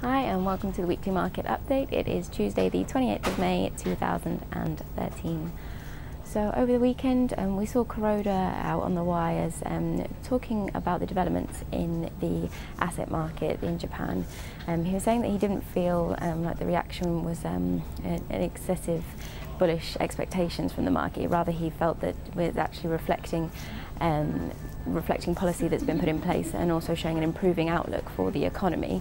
Hi and welcome to the weekly market update. It is Tuesday the 28th of May 2013. So over the weekend we saw Kuroda out on the wires talking about the developments in the asset market in Japan. He was saying that he didn't feel like the reaction was an excessive bullish expectations from the market. Rather, he felt that it was actually reflecting policy that's been put in place and also showing an improving outlook for the economy.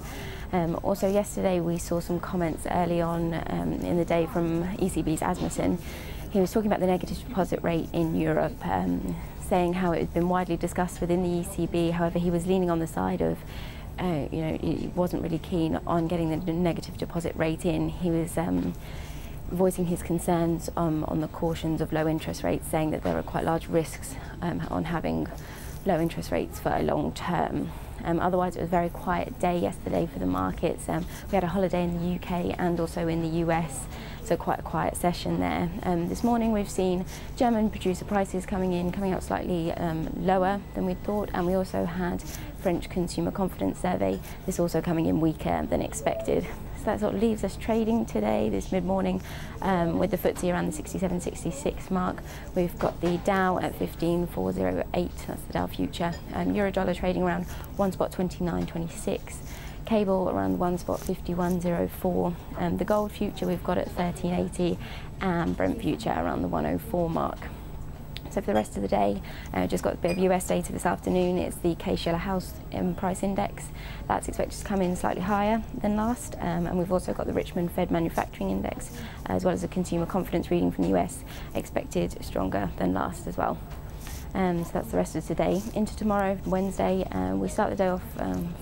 Also yesterday we saw some comments early on in the day from ECB's Asmussen. He was talking about the negative deposit rate in Europe, saying how it had been widely discussed within the ECB. However, he was leaning on the side of he wasn't really keen on getting the negative deposit rate in. He was voicing his concerns on the cautions of low interest rates, saying that there are quite large risks on having low interest rates for a long term. Otherwise, it was a very quiet day yesterday for the markets. We had a holiday in the UK and also in the US, so quite a quiet session there. This morning we've seen German producer prices coming out slightly lower than we thought, and we also had French consumer confidence survey, this also coming in weaker than expected. So that sort of leaves us trading today, this mid-morning, with the FTSE around the 67-66 mark. We've got the Dow at 15,408, that's the Dow future. Euro-dollar trading around 1.2926. Cable around 1.5104. The gold future we've got at 1380, and Brent future around the 104 mark. So for the rest of the day, just got a bit of US data this afternoon. It's the Case-Shiller House Price Index. That's expected to come in slightly higher than last. And we've also got the Richmond Fed Manufacturing Index, as well as a consumer confidence reading from the US, expected stronger than last as well. So that's the rest of today. Into tomorrow, Wednesday, we start the day off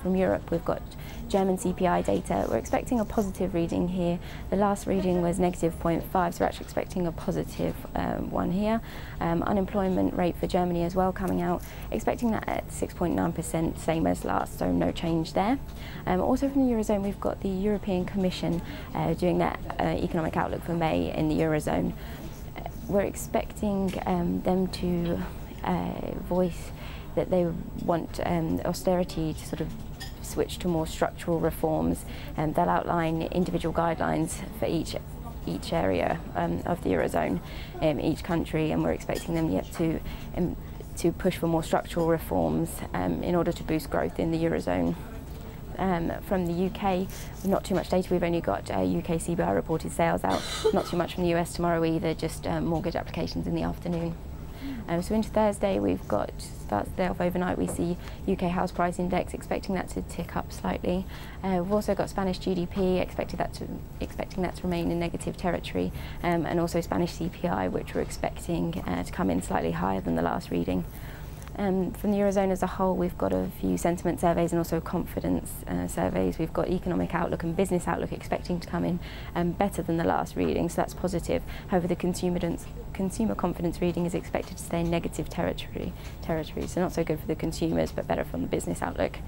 from Europe. We've got German CPI data. We're expecting a positive reading here. The last reading was -0.5, so we're actually expecting a positive one here. Unemployment rate for Germany as well coming out, expecting that at 6.9%, same as last, so no change there. Also from the Eurozone, we've got the European Commission doing that economic outlook for May in the Eurozone. We're expecting them to voice that they want austerity to sort of switch to more structural reforms, and they'll outline individual guidelines for each area of the Eurozone, each country, and we're expecting them yet to push for more structural reforms in order to boost growth in the Eurozone. From the UK, not too much data. We've only got UK CBI reported sales out. Not too much from the US tomorrow either, just mortgage applications in the afternoon. So into Thursday, we've got, starts the day off overnight, we see UK house price index, expecting that to tick up slightly. We've also got Spanish GDP, expecting that to remain in negative territory, and also Spanish CPI, which we're expecting to come in slightly higher than the last reading. From the Eurozone as a whole, we've got a few sentiment surveys and also confidence surveys. We've got economic outlook and business outlook expecting to come in better than the last reading, so that's positive. However, the consumer confidence reading is expected to stay in negative territory, so not so good for the consumers, but better from the business outlook.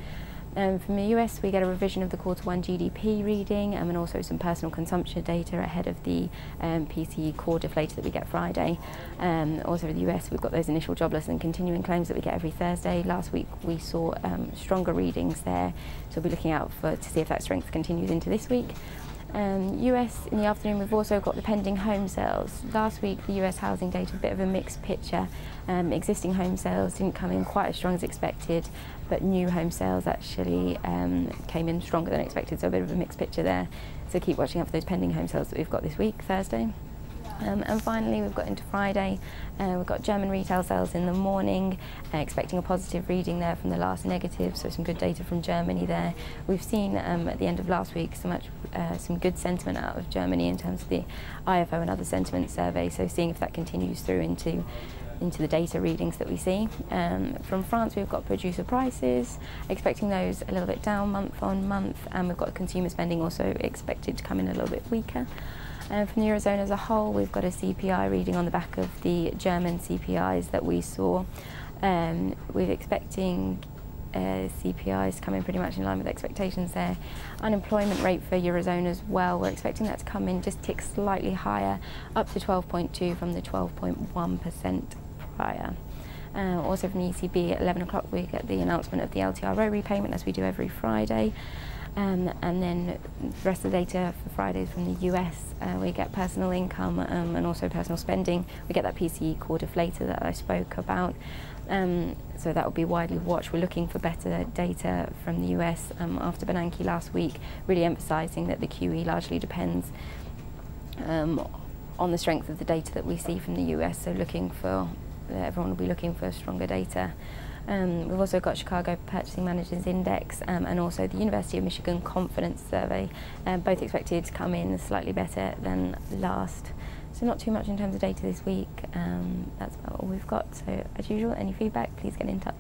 From the US, we get a revision of the Q1 GDP reading and also some personal consumption data ahead of the PCE core deflator that we get Friday. Also in the US, we've got those initial jobless and continuing claims that we get every Thursday. Last week, we saw stronger readings there, so we'll be looking out to see if that strength continues into this week. US in the afternoon, we've also got the pending home sales. Last week, the US housing data, a bit of a mixed picture. Existing home sales didn't come in quite as strong as expected, but new home sales actually came in stronger than expected, so a bit of a mixed picture there. So keep watching out for those pending home sales that we've got this week, Thursday. And finally, we've got into Friday, we've got German retail sales in the morning, expecting a positive reading there from the last negative, so some good data from Germany there. We've seen at the end of last week some good sentiment out of Germany in terms of the IFO and other sentiment surveys, so seeing if that continues through into the data readings that we see. From France, we've got producer prices, expecting those a little bit down month on month, and we've got consumer spending also expected to come in a little bit weaker. From the Eurozone as a whole, we've got a CPI reading on the back of the German CPIs that we saw. We're expecting CPIs to come in pretty much in line with expectations there. Unemployment rate for Eurozone as well, we're expecting that to come in, just tick slightly higher, up to 12.2 from the 12.1% prior. Also from the ECB at 11 o'clock we get the announcement of the LTRO repayment, as we do every Friday. And then the rest of the data for Fridays from the US, we get personal income and also personal spending. We get that PCE core deflator that I spoke about. So that will be widely watched. We're looking for better data from the US after Bernanke last week, really emphasising that the QE largely depends on the strength of the data that we see from the US. So looking for, everyone will be looking for stronger data. We've also got Chicago Purchasing Managers Index and also the University of Michigan Confidence Survey, both expected to come in slightly better than last. So not too much in terms of data this week. That's about all we've got. So as usual, any feedback, please get in touch.